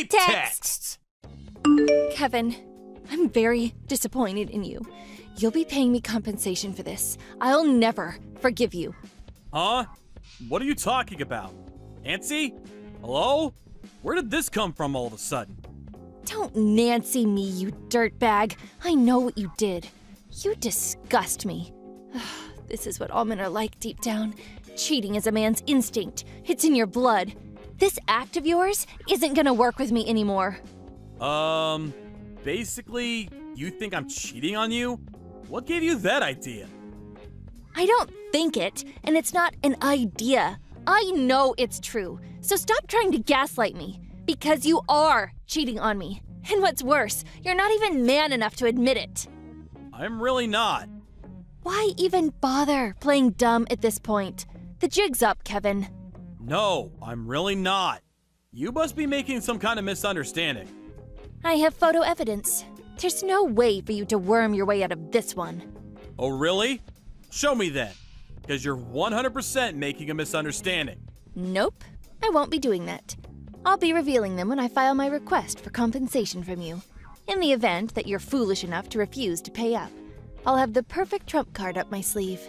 delete texts! Kevin, I'm very disappointed in you. You'll be paying me compensation for this. I'll never forgive you. Huh? What are you talking about? Nancy? Hello? Where did this come from all of a sudden? Don't Nancy me, you dirtbag. I know what you did. You disgust me. This is what all men are like deep down. Cheating is a man's instinct. It's in your blood. This act of yours isn't gonna work with me anymore. Basically, you think I'm cheating on you? What gave you that idea? I don't think it, and it's not an idea. I know it's true. So stop trying to gaslight me, because you are cheating on me. And what's worse, you're not even man enough to admit it. I'm really not. Why even bother playing dumb at this point? The jig's up, Kevin. No, I'm really not. You must be making some kind of misunderstanding. I have photo evidence. There's no way for you to worm your way out of this one. Oh, really? Show me then, because you're 100% making a misunderstanding. Nope, I won't be doing that. I'll be revealing them when I file my request for compensation from you. In the event that you're foolish enough to refuse to pay up, I'll have the perfect trump card up my sleeve.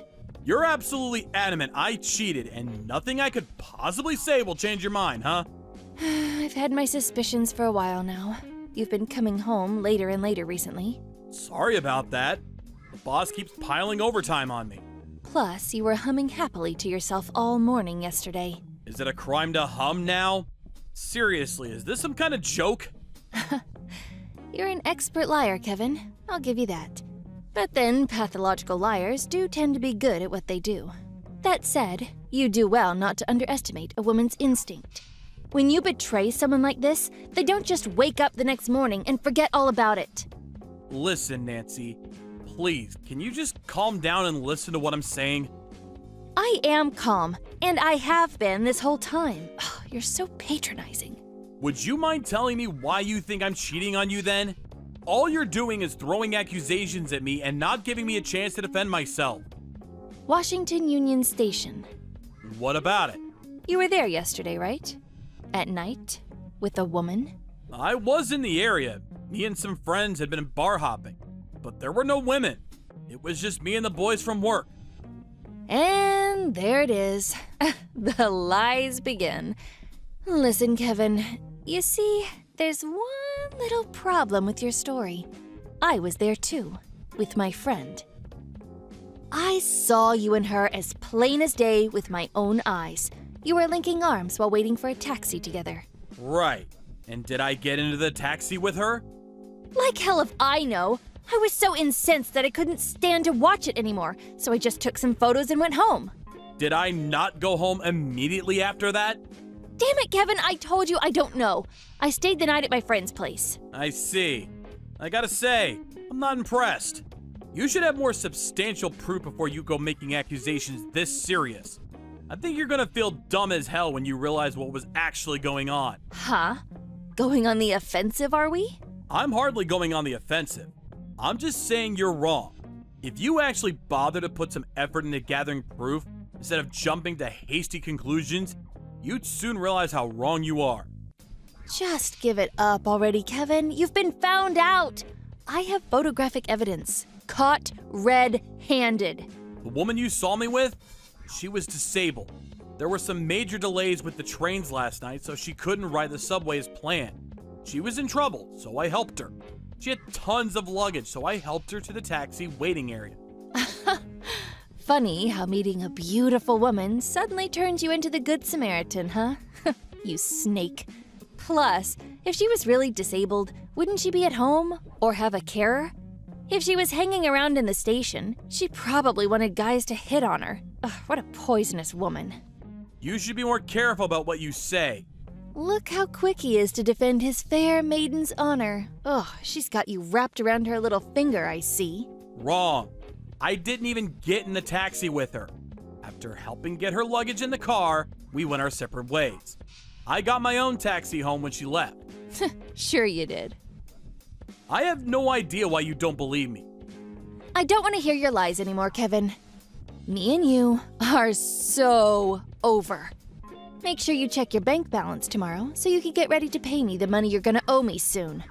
You're absolutely adamant I cheated, and nothing I could possibly say will change your mind, huh? I've had my suspicions for a while now. You've been coming home later and later recently. Sorry about that. The boss keeps piling overtime on me. Plus, you were humming happily to yourself all morning yesterday. Is it a crime to hum now? Seriously, is this some kind of joke? You're an expert liar, Kevin. I'll give you that. But then, pathological liars do tend to be good at what they do. That said, you do well not to underestimate a woman's instinct. When you betray someone like this, they don't just wake up the next morning and forget all about it. Listen, Nancy. Please, can you just calm down and listen to what I'm saying? I am calm, and I have been this whole time. You're so patronizing. Would you mind telling me why you think I'm cheating on you then? All you're doing is throwing accusations at me and not giving me a chance to defend myself. Washington Union Station. What about it? You were there yesterday, right? At night? With a woman? I was in the area. Me and some friends had been bar hopping. But there were no women. It was just me and the boys from work. And there it is. The lies begin. Listen, Kevin, you see, there's one little problem with your story. I was there too, with my friend. I saw you and her as plain as day with my own eyes. You were linking arms while waiting for a taxi together. Right. And did I get into the taxi with her? Like hell if I know. I was so incensed that I couldn't stand to watch it anymore, so I just took some photos and went home. Did I not go home immediately after that? Damn it, Kevin, I told you I don't know. I stayed the night at my friend's place. I see. I gotta say, I'm not impressed. You should have more substantial proof before you go making accusations this serious. I think you're gonna feel dumb as hell when you realize what was actually going on. Huh? Going on the offensive, are we? I'm hardly going on the offensive. I'm just saying you're wrong. If you actually bother to put some effort into gathering proof, instead of jumping to hasty conclusions, you'd soon realize how wrong you are. Just give it up already, Kevin. You've been found out. I have photographic evidence. Caught red-handed. The woman you saw me with? She was disabled. There were some major delays with the trains last night, so she couldn't ride the subway as planned. She was in trouble, so I helped her. She had tons of luggage, so I helped her to the taxi waiting area. Funny how meeting a beautiful woman suddenly turns you into the Good Samaritan, huh? You snake. Plus, if she was really disabled, wouldn't she be at home or have a carer? If she was hanging around in the station, she probably wanted guys to hit on her. Ugh, what a poisonous woman. You should be more careful about what you say. Look how quick he is to defend his fair maiden's honor. Ugh, she's got you wrapped around her little finger, I see. Wrong. I didn't even get in the taxi with her. After helping get her luggage in the car, we went our separate ways. I got my own taxi home when she left. Sure you did. I have no idea why you don't believe me. I don't want to hear your lies anymore, Kevin. Me and you are so over. Make sure you check your bank balance tomorrow so you can get ready to pay me the money you're gonna owe me soon.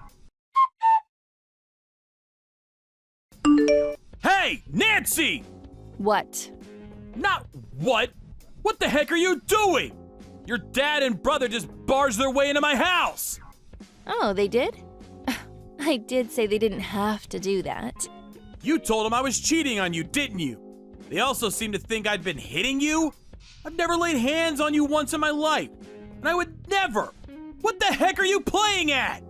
Hey, Nancy! What? Not what? What the heck are you doing? Your dad and brother just barged their way into my house! Oh, they did? I did say they didn't have to do that. You told them I was cheating on you, didn't you? They also seem to think I'd been hitting you? I've never laid hands on you once in my life, and I would never! What the heck are you playing at?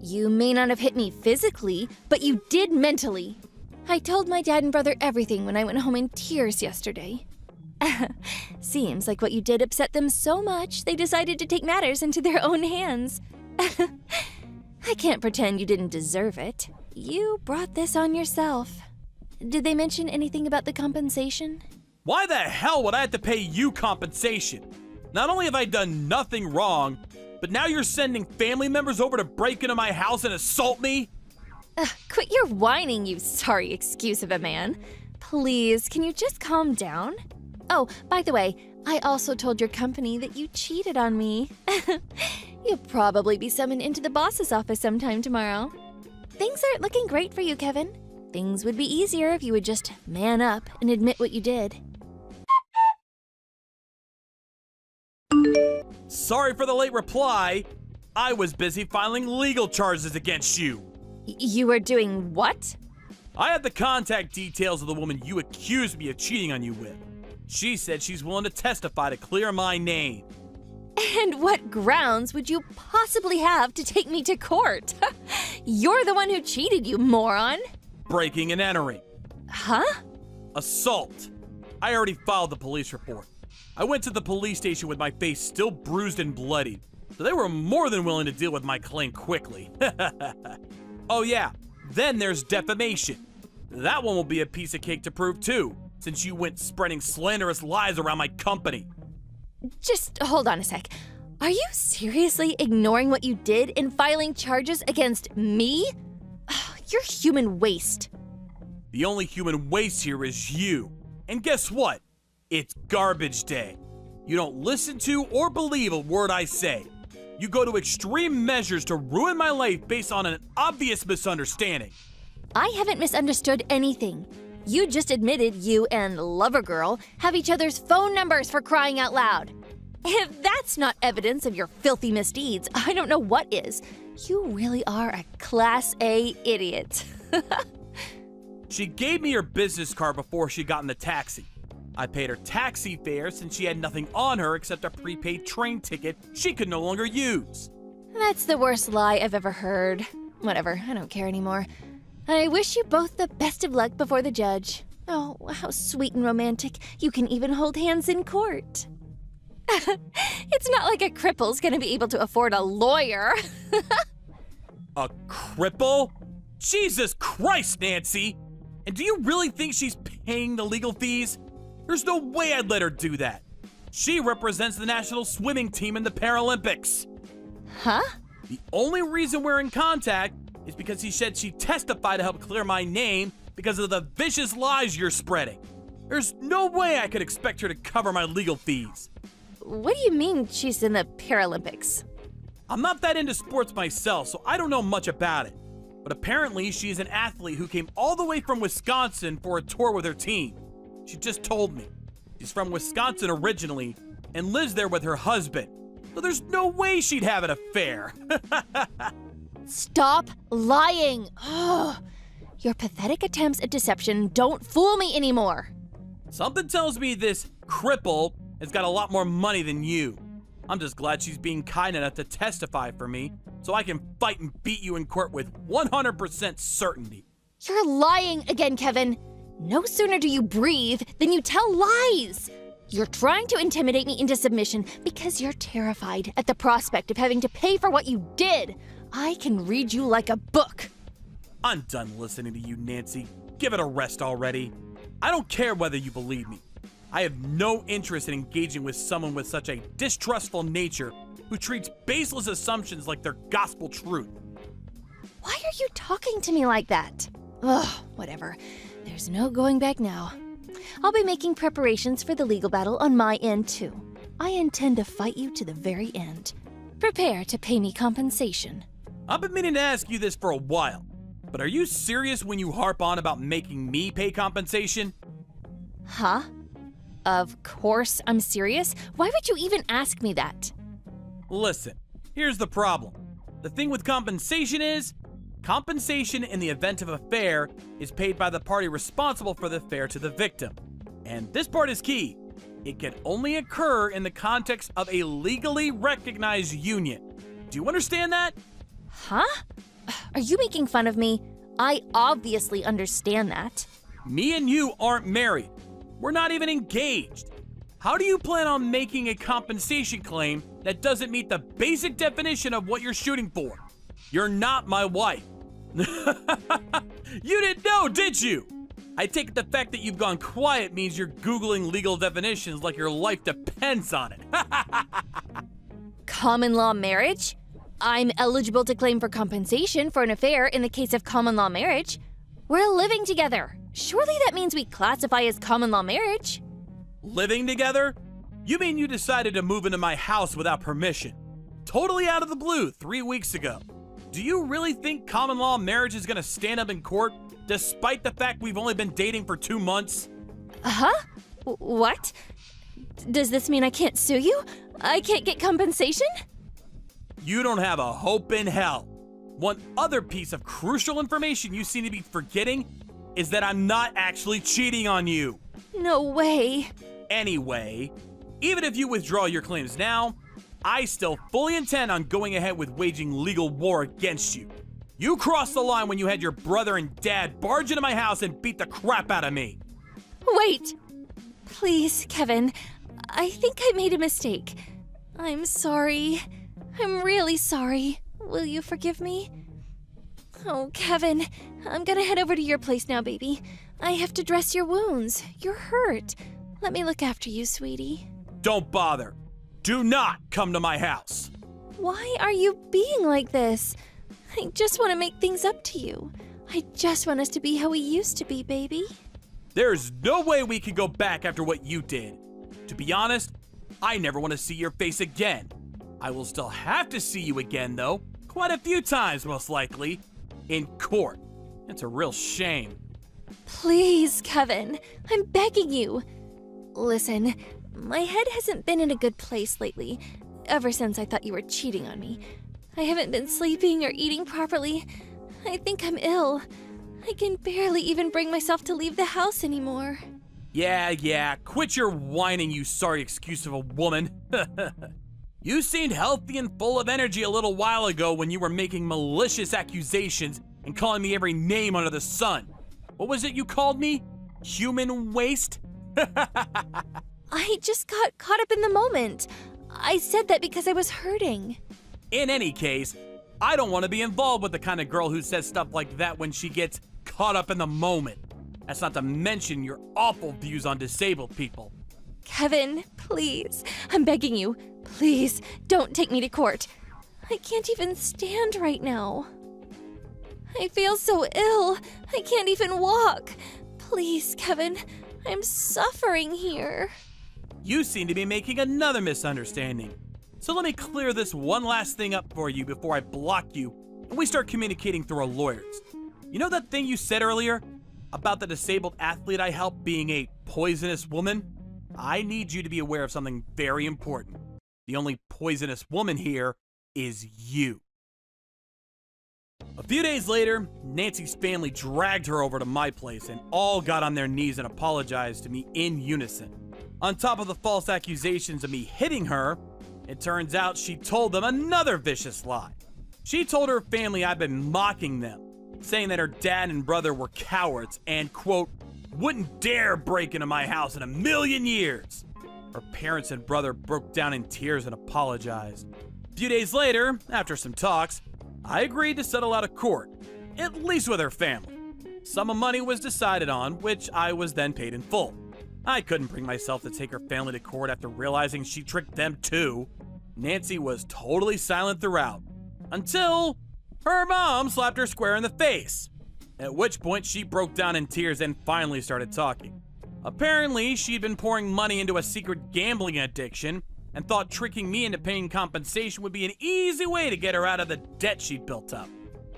You may not have hit me physically, but you did mentally. I told my dad and brother everything when I went home in tears yesterday. Seems like what you did upset them so much, they decided to take matters into their own hands. I can't pretend you didn't deserve it. You brought this on yourself. Did they mention anything about the compensation? Why the hell would I have to pay you compensation? Not only have I done nothing wrong, but now you're sending family members over to break into my house and assault me? Quit your whining, you sorry excuse of a man. Please, can you just calm down? Oh, by the way, I also told your company that you cheated on me. You'll probably be summoned into the boss's office sometime tomorrow. Things aren't looking great for you, Kevin. Things would be easier if you would just man up and admit what you did. Sorry for the late reply. I was busy filing legal charges against you. You were doing what? I have the contact details of the woman you accused me of cheating on you with. She said she's willing to testify to clear my name. And what grounds would you possibly have to take me to court? You're the one who cheated, you moron. Breaking and entering. Huh? Assault. I already filed the police report. I went to the police station with my face still bruised and bloodied, so they were more than willing to deal with my claim quickly. Oh yeah, then there's defamation. That one will be a piece of cake to prove too, since you went spreading slanderous lies around my company. Just hold on a sec. Are you seriously ignoring what you did in filing charges against me? You're human waste. The only human waste here is you. And guess what? It's garbage day. You don't listen to or believe a word I say. You go to extreme measures to ruin my life based on an obvious misunderstanding. I haven't misunderstood anything. You just admitted you and Lover Girl have each other's phone numbers, for crying out loud. If that's not evidence of your filthy misdeeds, I don't know what is. You really are a Class A idiot. She gave me her business card before she got in the taxi. I paid her taxi fare since she had nothing on her except a prepaid train ticket she could no longer use. That's the worst lie I've ever heard. Whatever, I don't care anymore. I wish you both the best of luck before the judge. Oh, how sweet and romantic. You can even hold hands in court. It's not like a cripple's gonna be able to afford a lawyer. A cripple? Jesus Christ, Nancy! And do you really think she's paying the legal fees? There's no way I'd let her do that. She represents the national swimming team in the Paralympics. Huh? The only reason we're in contact is because she said she'd testify to help clear my name because of the vicious lies you're spreading. There's no way I could expect her to cover my legal fees. What do you mean she's in the Paralympics? I'm not that into sports myself, so I don't know much about it. But apparently she's an athlete who came all the way from Wisconsin for a tour with her team. She just told me. She's from Wisconsin originally and lives there with her husband. So there's no way she'd have an affair. Stop lying! Ugh. Your pathetic attempts at deception don't fool me anymore. Something tells me this cripple has got a lot more money than you. I'm just glad she's being kind enough to testify for me so I can fight and beat you in court with 100% certainty. You're lying again, Kevin. No sooner do you breathe than you tell lies. You're trying to intimidate me into submission because you're terrified at the prospect of having to pay for what you did. I can read you like a book. I'm done listening to you, Nancy. Give it a rest already. I don't care whether you believe me. I have no interest in engaging with someone with such a distrustful nature who treats baseless assumptions like they're gospel truth. Why are you talking to me like that? Ugh, whatever. There's no going back now. I'll be making preparations for the legal battle on my end, too. I intend to fight you to the very end. Prepare to pay me compensation. I've been meaning to ask you this for a while, but are you serious when you harp on about making me pay compensation? Huh? Of course I'm serious. Why would you even ask me that? Listen, here's the problem. The thing with compensation is, compensation in the event of a affair is paid by the party responsible for the affair to the victim. And this part is key. It can only occur in the context of a legally recognized union. Do you understand that? Huh? Are you making fun of me? I obviously understand that. Me and you aren't married. We're not even engaged. How do you plan on making a compensation claim that doesn't meet the basic definition of what you're shooting for? You're not my wife. You didn't know, did you? I take it the fact that you've gone quiet means you're Googling legal definitions like your life depends on it. Common law marriage? I'm eligible to claim for compensation for an affair in the case of common law marriage. We're living together. Surely that means we classify as common law marriage. Living together? You mean you decided to move into my house without permission? Totally out of the blue 3 weeks ago. Do you really think common law marriage is gonna stand up in court, despite the fact we've only been dating for 2 months? Huh? What? Does this mean I can't sue you? I can't get compensation? You don't have a hope in hell. One other piece of crucial information you seem to be forgetting is that I'm not actually cheating on you. No way. Anyway, even if you withdraw your claims now, I still fully intend on going ahead with waging legal war against you. You crossed the line when you had your brother and dad barge into my house and beat the crap out of me. Wait. Please, Kevin. I think I made a mistake. I'm sorry. I'm really sorry. Will you forgive me? Oh, Kevin, I'm gonna head over to your place now, baby. I have to dress your wounds. You're hurt. Let me look after you, sweetie. Don't bother. Do not come to my house. Why are you being like this? I just want to make things up to you. I just want us to be how we used to be, baby. There's no way we can go back after what you did. To be honest, I never want to see your face again. I will still have to see you again, though. Quite a few times, most likely. In court. It's a real shame. Please, Kevin. I'm begging you. Listen, my head hasn't been in a good place lately, ever since I thought you were cheating on me. I haven't been sleeping or eating properly. I think I'm ill. I can barely even bring myself to leave the house anymore. Yeah, quit your whining, you sorry excuse of a woman. You seemed healthy and full of energy a little while ago when you were making malicious accusations and calling me every name under the sun. What was it you called me? Human waste? I just got caught up in the moment. I said that because I was hurting. In any case, I don't want to be involved with the kind of girl who says stuff like that when she gets caught up in the moment. That's not to mention your awful views on disabled people. Kevin, please. I'm begging you. Please, don't take me to court. I can't even stand right now. I feel so ill. I can't even walk. Please, Kevin. I'm suffering here. You seem to be making another misunderstanding. So let me clear this one last thing up for you before I block you and we start communicating through our lawyers. You know that thing you said earlier about the disabled athlete I helped being a poisonous woman? I need you to be aware of something very important. The only poisonous woman here is you. A few days later, Nancy's family dragged her over to my place and all got on their knees and apologized to me in unison. On top of the false accusations of me hitting her, it turns out she told them another vicious lie. She told her family I'd been mocking them, saying that her dad and brother were cowards and, quote, wouldn't dare break into my house in a million years. Her parents and brother broke down in tears and apologized. A few days later, after some talks, I agreed to settle out of court, at least with her family. Sum of money was decided on, which I was then paid in full. I couldn't bring myself to take her family to court after realizing she tricked them too. Nancy was totally silent throughout, until her mom slapped her square in the face, at which point she broke down in tears and finally started talking. Apparently, she'd been pouring money into a secret gambling addiction and thought tricking me into paying compensation would be an easy way to get her out of the debt she'd built up.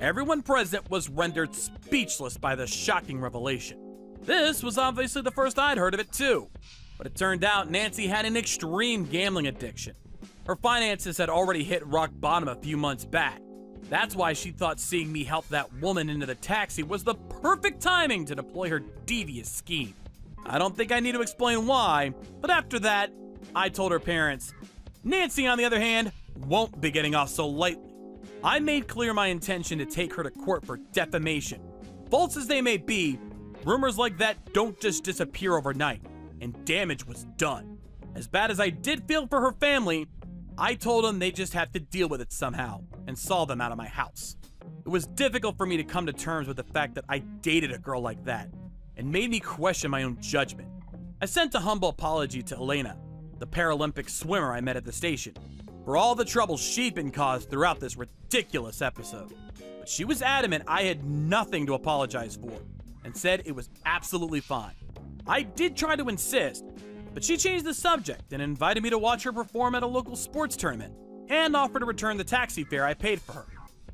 Everyone present was rendered speechless by the shocking revelation. This was obviously the first I'd heard of it too, but it turned out Nancy had an extreme gambling addiction. Her finances had already hit rock bottom a few months back. That's why she thought seeing me help that woman into the taxi was the perfect timing to deploy her devious scheme. I don't think I need to explain why, but after that, I told her parents. Nancy, on the other hand, won't be getting off so lightly. I made clear my intention to take her to court for defamation. False as they may be, rumors like that don't just disappear overnight, and damage was done. As bad as I did feel for her family, I told them they just have to deal with it somehow, and saw them out of my house. It was difficult for me to come to terms with the fact that I dated a girl like that, and made me question my own judgment. I sent a humble apology to Elena, the Paralympic swimmer I met at the station, for all the trouble she'd been caused throughout this ridiculous episode. But she was adamant I had nothing to apologize for, and said it was absolutely fine. I did try to insist, but she changed the subject and invited me to watch her perform at a local sports tournament, and offered to return the taxi fare I paid for her.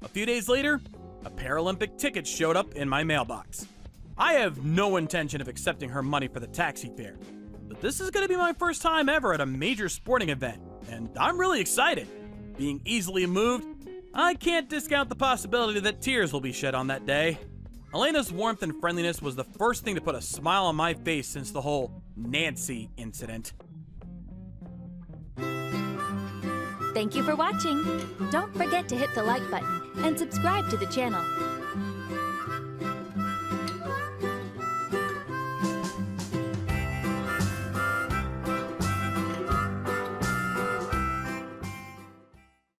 A few days later, a Paralympic ticket showed up in my mailbox. I have no intention of accepting her money for the taxi fare, but this is going to be my first time ever at a major sporting event, and I'm really excited. Being easily moved, I can't discount the possibility that tears will be shed on that day. Elena's warmth and friendliness was the first thing to put a smile on my face since the whole Nancy incident. Thank you for watching. Don't forget to hit the like button and subscribe to the channel.